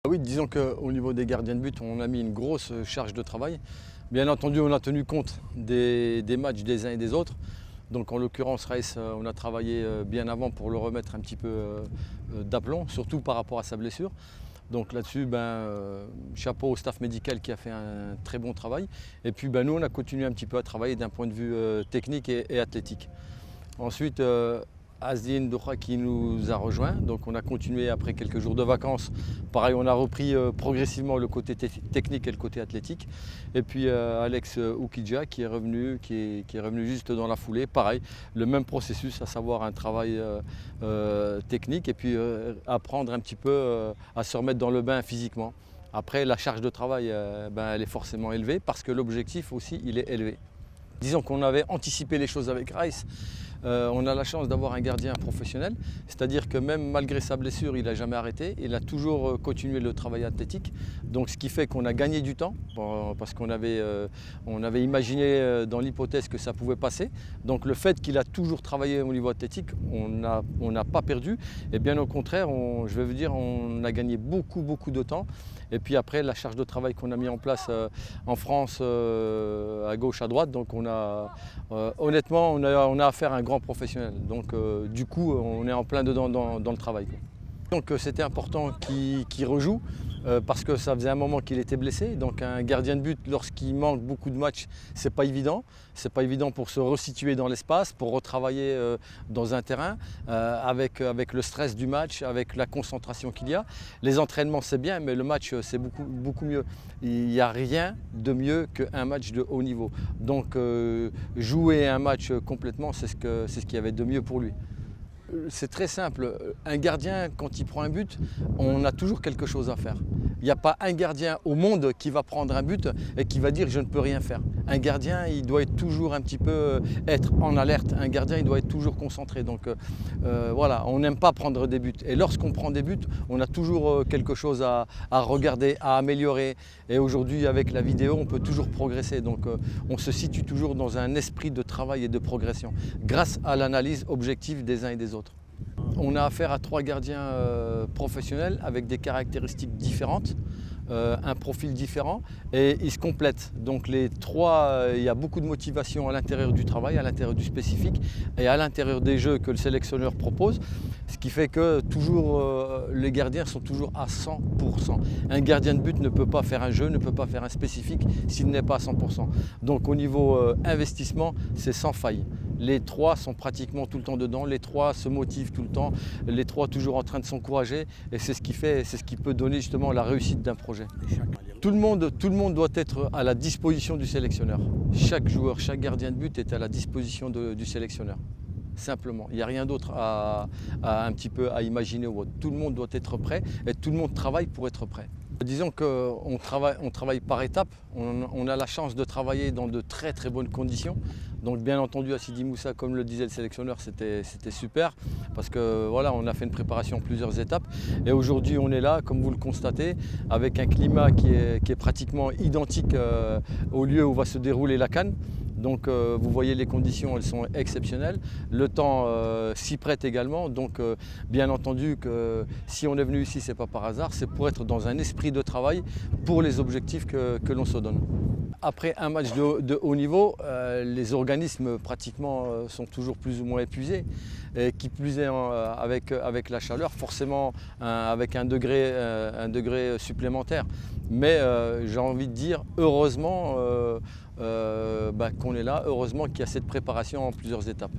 Oui, disons qu'au niveau des gardiens de but, on a mis une grosse charge de travail. Bien entendu, on a tenu compte des matchs des uns et des autres. Donc en l'occurrence, Raïs, on a travaillé bien avant pour le remettre un petit peu d'aplomb, surtout par rapport à sa blessure. Donc là-dessus, chapeau au staff médical qui a fait un très bon travail. Et puis nous, on a continué un petit peu à travailler d'un point de vue technique et athlétique. Ensuite, Asdine Doha qui nous a rejoint, donc on a continué après quelques jours de vacances. Pareil, on a repris progressivement le côté technique et le côté athlétique. Et puis Alex Oukidja qui est revenu juste dans la foulée. Pareil, le même processus, à savoir un travail technique et puis apprendre un petit peu à se remettre dans le bain physiquement. Après, la charge de travail, elle est forcément élevée parce que l'objectif aussi, il est élevé. Disons qu'on avait anticipé les choses avec Raïs. On a la chance d'avoir un gardien professionnel, c'est-à-dire que même malgré sa blessure, il n'a jamais arrêté, il a toujours continué le travail athlétique. Donc ce qui fait qu'on a gagné du temps, parce qu'on avait imaginé dans l'hypothèse que ça pouvait passer. Donc le fait qu'il a toujours travaillé au niveau athlétique, on n'a pas perdu. Et bien au contraire, je vais vous dire, on a gagné beaucoup de temps. Et puis après, la charge de travail qu'on a mis en place en France, à gauche, à droite, donc honnêtement, on a affaire à un grand professionnel. Donc du coup, on est en plein dedans dans le travail. Donc c'était important qu'il rejoue parce que ça faisait un moment qu'il était blessé. Donc un gardien de but, lorsqu'il manque beaucoup de matchs, c'est pas évident. C'est pas évident pour se resituer dans l'espace, pour retravailler dans un terrain avec le stress du match, avec la concentration qu'il y a. Les entraînements c'est bien, mais le match c'est beaucoup mieux. Il n'y a rien de mieux qu'un match de haut niveau. Donc jouer un match complètement, c'est ce qu'il y avait de mieux pour lui. C'est très simple, un gardien quand il prend un but, on a toujours quelque chose à faire. Il n'y a pas un gardien au monde qui va prendre un but et qui va dire je ne peux rien faire. Un gardien, il doit être toujours un petit peu être en alerte, un gardien il doit être toujours concentré. Donc voilà, on n'aime pas prendre des buts. Et lorsqu'on prend des buts, on a toujours quelque chose à regarder, à améliorer. Et aujourd'hui avec la vidéo, on peut toujours progresser. Donc on se situe toujours dans un esprit de travail et de progression grâce à l'analyse objective des uns et des autres. On a affaire à 3 gardiens professionnels avec des caractéristiques différentes, un profil différent et ils se complètent. Donc les 3, il y a beaucoup de motivation à l'intérieur du travail, à l'intérieur du spécifique et à l'intérieur des jeux que le sélectionneur propose. Ce qui fait que toujours les gardiens sont toujours à 100%. Un gardien de but ne peut pas faire un jeu, ne peut pas faire un spécifique s'il n'est pas à 100%. Donc au niveau investissement, c'est sans faille. Les 3 sont pratiquement tout le temps dedans, les 3 se motivent tout le temps, les 3 toujours en train de s'encourager et c'est ce qui peut donner justement la réussite d'un projet. Tout le monde doit être à la disposition du sélectionneur. Chaque joueur, chaque gardien de but est à la disposition du sélectionneur. Simplement, il n'y a rien d'autre un petit peu à imaginer ou autre. Tout le monde doit être prêt et tout le monde travaille pour être prêt. Disons qu'on travaille par étapes, on a la chance de travailler dans de très bonnes conditions. Donc bien entendu à Sidi Moussa, comme le disait le sélectionneur, c'était super parce que voilà, on a fait une préparation en plusieurs étapes et aujourd'hui on est là, comme vous le constatez, avec un climat qui est pratiquement identique au lieu où va se dérouler la CAN. Donc vous voyez les conditions, elles sont exceptionnelles. Le temps s'y prête également. Donc bien entendu que si on est venu ici, ce n'est pas par hasard, c'est pour être dans un esprit de travail pour les objectifs que l'on se donne. Après un match de haut niveau, les organismes pratiquement sont toujours plus ou moins épuisés. Et qui plus est avec la chaleur, forcément avec un degré supplémentaire. Mais j'ai envie de dire heureusement qu'on est là, heureusement qu'il y a cette préparation en plusieurs étapes.